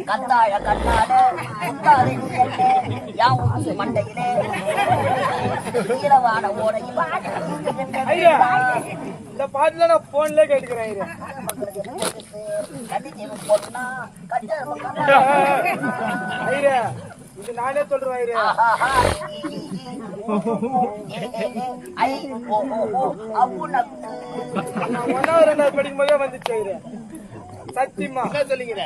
கந்தாழ கண்ணால முத்தாரை யாவும் மண்டையிலே ஈரவான ஓடையில் இந்த பாட்டுல நான் போன்ல கேட்டுக்கிறேன். போட்டுனா இது நானே சொல்றேன். ஒன்னாவது ரெண்டாவது படிக்கும் போதே வந்துச்சு. சத்தியமா சொல்லிக்கிற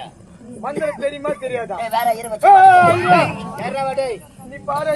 மந்திரம் தெரியுமா தெரியாதா? வேற நீ பாரு.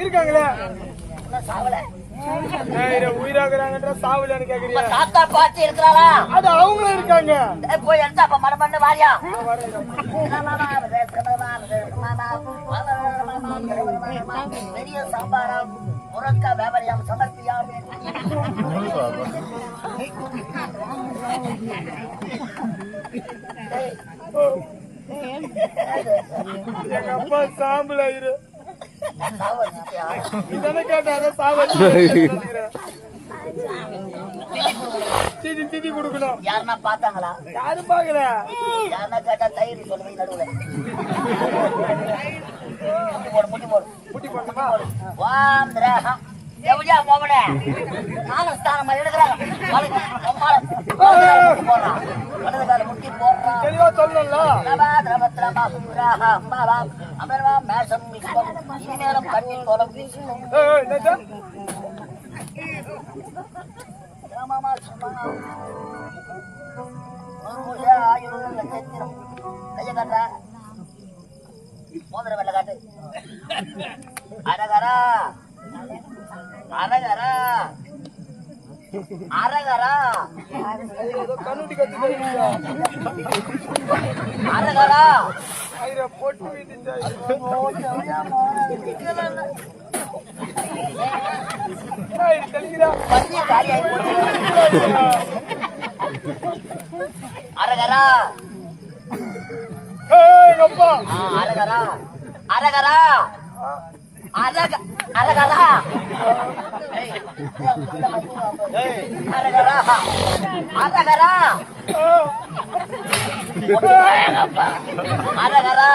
இருக்காங்களே உயிராகிறாங்க சாவலன்னு கேக்குறீங்க. தாத்தா பாட்டி இருக்கிறாளா? அது அவங்களும் இருக்காங்க. போய் எடுத்தா அப்ப மரமண்ணு வாரியா பெரிய சாம்பாரம் முரக்கா வியாபாரியம் சமர்ப்பியா எங்க அப்பா சாம்பல் ஆயிரு இதனை கேட்டாத சாவல் திதி கொடுக்கணும். யாருன்னா பாத்தாங்களா? யாரும் பாக்கல. யாருன்னா கேட்டா தயிர் சொல்லுவீங்க நடுவுல முட்டி போடுமா எவ்வளோ மோகனே நானும் ஸ்தானம் மாதிரி எடுக்கிறாங்க. முட்டி போடுறான் தெளிவா சொல்லல. மேஷம் இனிமேலும் கண்ணில் தோலம் வீசும் ஆயுள் நட்சத்திரம் கைய காட்ட மோதிர வெள்ள காட்டு அரகரா அரகரா அரகரா கண்ணுட்டி கத்து அரகரா போட்டு அரகரா அரகரா அரகரா அரகரா அரகரா அரகரா அரகரா